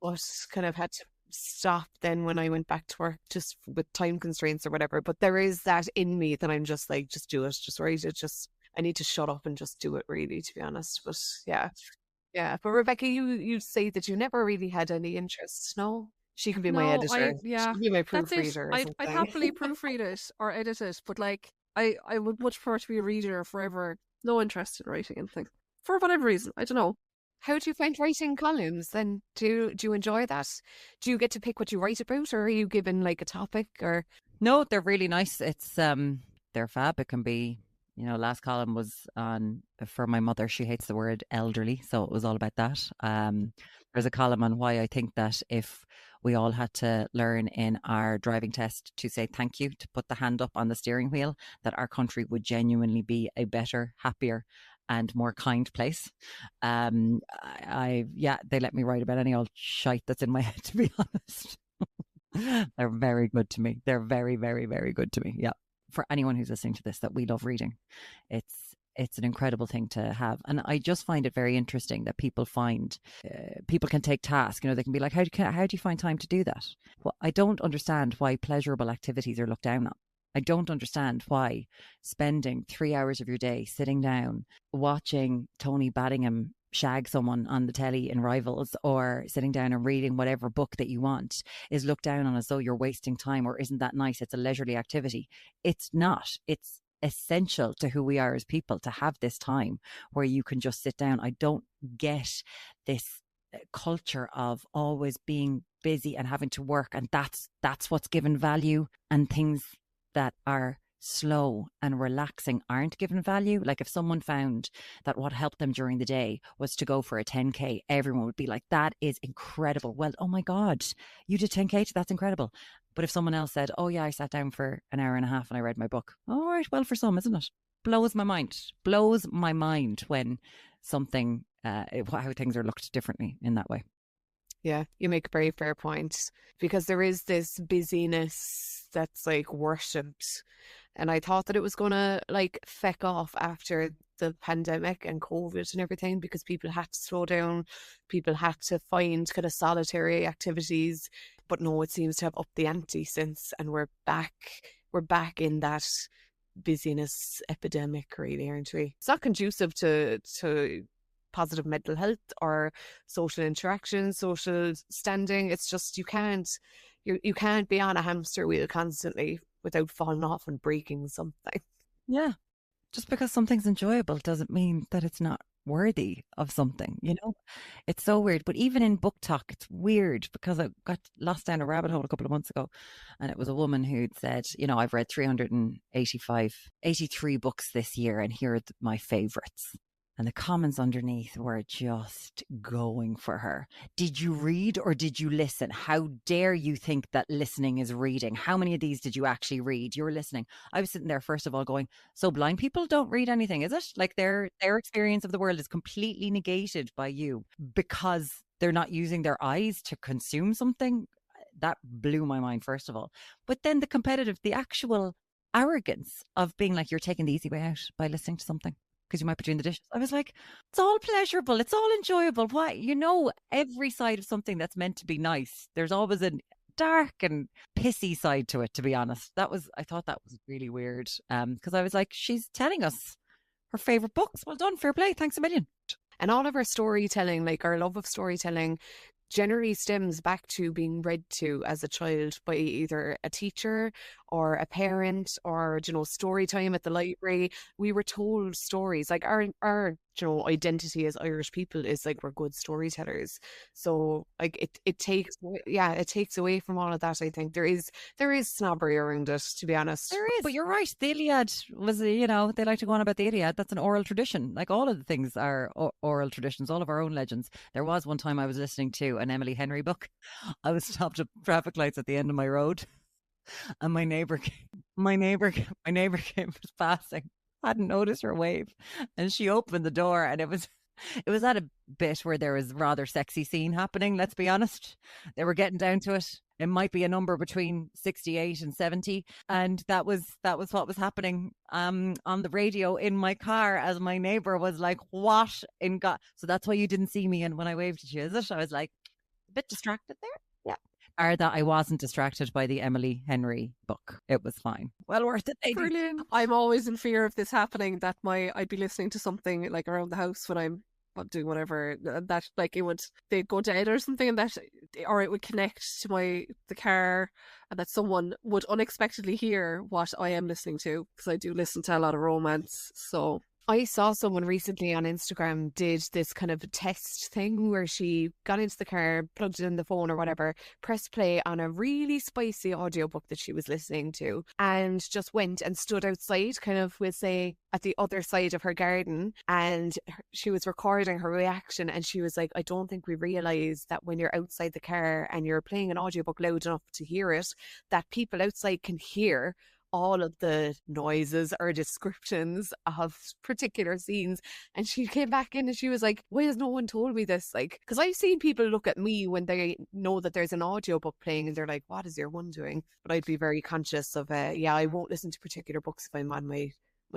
but kind of had to stop then when I went back to work, just with time constraints or whatever. But there is that in me that I'm just like, just do it, just write it, just I need to shut up and just do it, really, to be honest. But yeah. Yeah. But Rebecca, you say that you never really had any interest, no? She can be my No, editor. She yeah, can be my that's it. proofreader or I'd something. happily proofread it or edit it, but like I would much prefer to be a reader forever. No interest in writing anything for whatever reason. I don't know. How do you find writing columns then? Do you enjoy that? Do you get to pick what you write about, or are you given like a topic or? No, they're really nice. It's they're fab. It can be, last column was on for my mother. She hates the word elderly, so it was all about that. There's a column on why I think that if we all had to learn in our driving test to say thank you, to put the hand up on the steering wheel, that our country would genuinely be a better, happier, and more kind place. Yeah, they let me write about any old shite that's in my head, to be honest. They're very good to me. They're very, very, very good to me. Yeah. For anyone who's listening to this, that we love reading. It's an incredible thing to have. And I just find it very interesting that people find, people can take tasks, they can be like, how do you find time to do that? Well, I don't understand why pleasurable activities are looked down on. I don't understand why spending 3 hours of your day sitting down, watching Tony Battingham shag someone on the telly in Rivals, or sitting down and reading whatever book that you want, is looked down on as though you're wasting time, or isn't that nice? It's a leisurely activity. It's not. It's essential to who we are as people to have this time where you can just sit down. I don't get this culture of always being busy and having to work, and that's what's given value, and things that are slow and relaxing aren't given value. Like if someone found that what helped them during the day was to go for a 10K, everyone would be like, that is incredible. Well, oh my God, you did 10K, that's incredible. But if someone else said, oh yeah, I sat down for an hour and a half and I read my book. All right, well, for some, isn't it? Blows my mind when something, how things are looked differently in that way. Yeah, you make a very fair point, because there is this busyness that's like worshipped. And I thought that it was going to like feck off after the pandemic and COVID and everything, because people had to slow down, people had to find kind of solitary activities. But no, it seems to have upped the ante since, and we're back in that busyness epidemic, really, aren't we? It's not conducive to positive mental health or social interaction, social standing. It's just you can't be on a hamster wheel constantly without falling off and breaking something. Yeah. Just because something's enjoyable doesn't mean that it's not worthy of something, It's so weird. But even in book talk, it's weird, because I got lost down a rabbit hole a couple of months ago, and it was a woman who'd said, I've read 83 books this year, and here are my favorites. And the comments underneath were just going for her. Did you read or did you listen? How dare you think that listening is reading? How many of these did you actually read? You were listening. I was sitting there, first of all, going, so blind people don't read anything, is it? Like their experience of the world is completely negated by you because they're not using their eyes to consume something? That blew my mind, first of all. But then the actual arrogance of being like, you're taking the easy way out by listening to something because you might be doing the dishes. I was like, it's all pleasurable. It's all enjoyable. Why? Every side of something that's meant to be nice, there's always a dark and pissy side to it, to be honest. I thought that was really weird. Because I was like, she's telling us her favorite books. Well done. Fair play. Thanks a million. And all of our storytelling, like our love of storytelling, generally stems back to being read to as a child by either a teacher or a parent, or story time at the library. We were told stories. Like our identity as Irish people is like we're good storytellers. So like it takes away from all of that. I think there is snobbery around it, to be honest. There is, but you're right. The Iliad was, they like to go on about the Iliad. That's an oral tradition. Like all of the things are oral traditions, all of our own legends. There was one time I was listening to an Emily Henry book. I was stopped at traffic lights at the end of my road, and my neighbor came passing. Hadn't noticed her wave, and she opened the door, and it was at a bit where there was a rather sexy scene happening. Let's be honest, they were getting down to it. It might be a number between 68 and 70, and that was what was happening on the radio in my car as my neighbor was like, "What in God?" So that's why you didn't see me, and when I waved at you, is it? I was like a bit distracted there. Yeah. are that I wasn't distracted by the Emily Henry book. It was fine. Well worth it, lady. Brilliant. I'm always in fear of this happening, that I'd be listening to something like around the house when I'm doing whatever, that like they'd go dead or something, and that, or it would connect to the car, and that someone would unexpectedly hear what I am listening to, because I do listen to a lot of romance. So I saw someone recently on Instagram did this kind of test thing where she got into the car, plugged it in the phone or whatever, pressed play on a really spicy audiobook that she was listening to, and just went and stood outside, kind of, we'll say, at the other side of her garden, and she was recording her reaction, and she was like, I don't think we realise that when you're outside the car and you're playing an audiobook loud enough to hear it, that people outside can hear all of the noises or descriptions of particular scenes. And she came back in and she was like, why has no one told me this? Like, because I've seen people look at me when they know that there's an audiobook playing and they're like, what is your one doing? But I'd be very conscious of, I won't listen to particular books if I'm on my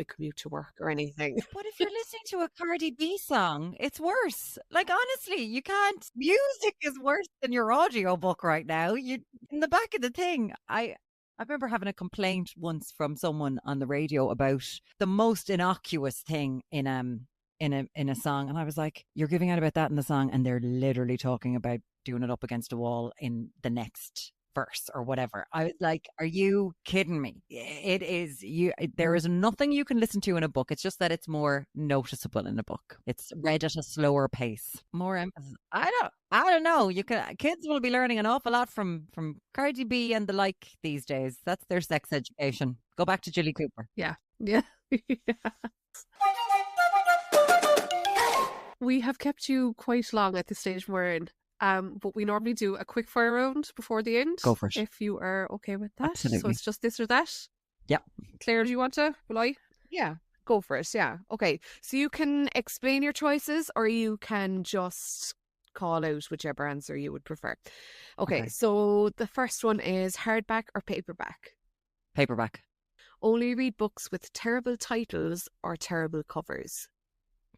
commute to work or anything. But if you're listening to a Cardi B song, it's worse. Like, honestly, you can't. Music is worse than your audiobook right now. You in the back of the thing. I remember having a complaint once from someone on the radio about the most innocuous thing in a song, and I was like, "You're giving out about that in the song, and they're literally talking about doing it up against a wall in the next verse or whatever." I was like, "Are you kidding me?" It is there is nothing you can listen to in a book. It's just that it's more noticeable in a book. It's read at a slower pace, more emphasis. I don't know. Kids will be learning an awful lot from Cardi B and the like these days. That's their sex education. Go back to Jilly Cooper. yeah. We have kept you quite long at this stage, Muireann. But we normally do a quick fire round before the end. Go for it. If you are okay with that. Absolutely. So it's just this or that. Yeah. Claire, do you want to? Will I? Yeah, go for it. Yeah. Okay. So you can explain your choices, or you can just call out whichever answer you would prefer. Okay. So the first one is hardback or paperback? Paperback. Only read books with terrible titles or terrible covers?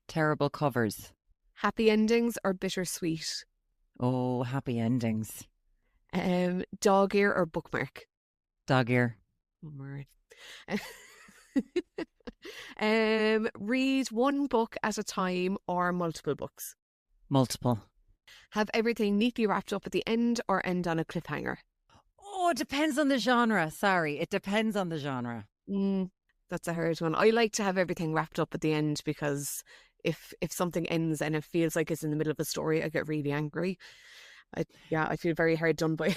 Terrible covers. Happy endings or bittersweet? Oh, happy endings. Dog ear or bookmark? Dog ear. Oh, my. Read one book at a time or multiple books? Multiple. Have everything neatly wrapped up at the end or end on a cliffhanger? Oh, it depends on the genre. Sorry, it depends on the genre. That's a hard one. I like to have everything wrapped up at the end, because if something ends and it feels like it's in the middle of a story, I get really angry. I feel very hard done by.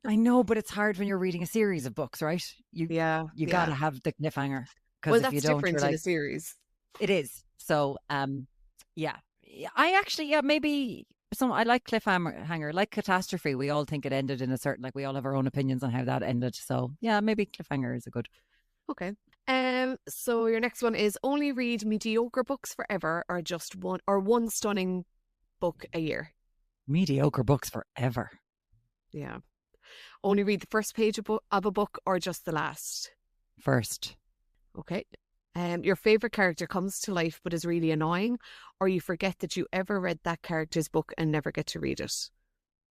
I know, but it's hard when you're reading a series of books, right? You gotta have the cliffhanger. Well, that's if you don't, different in a series. It is. So, yeah. I actually, maybe I like cliffhanger, like Catastrophe. We all think it ended in a certain, like, we all have our own opinions on how that ended. So, yeah, maybe cliffhanger is a good. Okay. So your next one is only read mediocre books forever, or just one stunning book a year? Mediocre books forever. Yeah. Only read the first page of a book, or just the last? First. Okay. Your favourite character comes to life but is really annoying, or you forget that you ever read that character's book and never get to read it?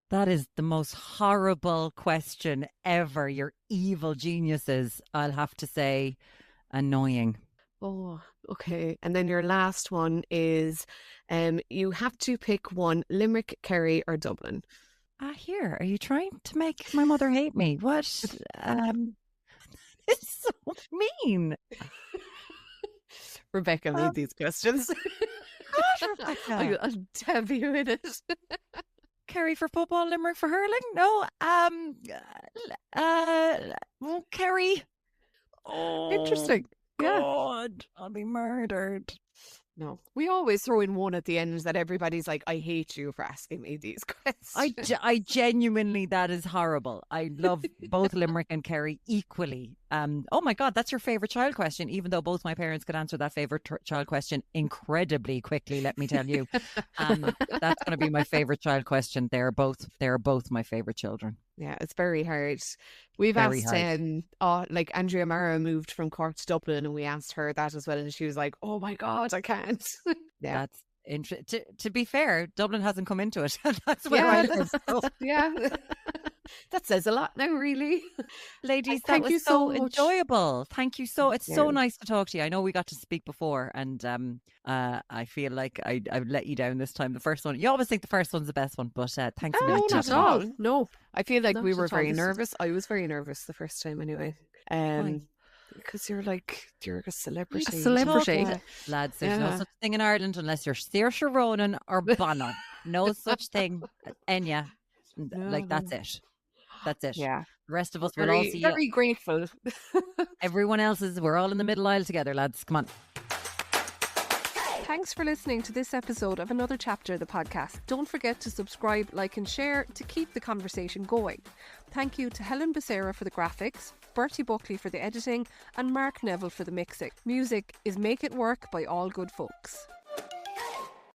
That is the most horrible question ever. You're evil geniuses. I'll have to say annoying. Oh, okay. And then your last one is you have to pick one: Limerick, Kerry or Dublin? Here, are you trying to make my mother hate me? What? It's so mean. Rebecca made these questions. God, Rebecca. I'll dab you in it. Kerry for football, Limerick for hurling? No. Kerry. Oh, interesting. God, I'll be murdered. No, we always throw in one at the end that everybody's like, I hate you for asking me these questions. I genuinely, that is horrible. I love both Limerick and Kerry equally. Oh my God, that's your favourite child question, even though both my parents could answer that favourite child question incredibly quickly, let me tell you. That's going to be my favourite child question. They're both my favourite children. Yeah, it's very hard. We've asked, like Andrea Mara moved from Cork to Dublin, and we asked her that as well, and she was like, "Oh my God, I can't." Yeah, that's interesting. To be fair, Dublin hasn't come into it. That's where I live. So. Yeah. That says a lot now, really. Ladies, that Thank was you so so much. enjoyable. Thank you so. It's so you. nice to talk to you. I know we got to speak before, and I feel like I let you down this time. The first one, you always think the first one's the best one, but thanks a No, million for not having at me. all. No. I feel like Not we were at all. very This is- nervous. I was very nervous the first time anyway. Why? Because you're a celebrity. A celebrity. Talk, lads, there's no Yeah. such thing in Ireland unless you're Saoirse Ronan or Bono. No such thing as Enya. No, That's no. it. That's it. Yeah. The rest of us will all Very, see you. very grateful. Everyone else we're all in the middle aisle together, lads. Come on. Thanks for listening to this episode of Another Chapter of the podcast. Don't forget to subscribe, like and share to keep the conversation going. Thank you to Helen Becerra for the graphics, Bertie Buckley for the editing and Mark Neville for the mixing. Music is Make It Work by All Good Folks.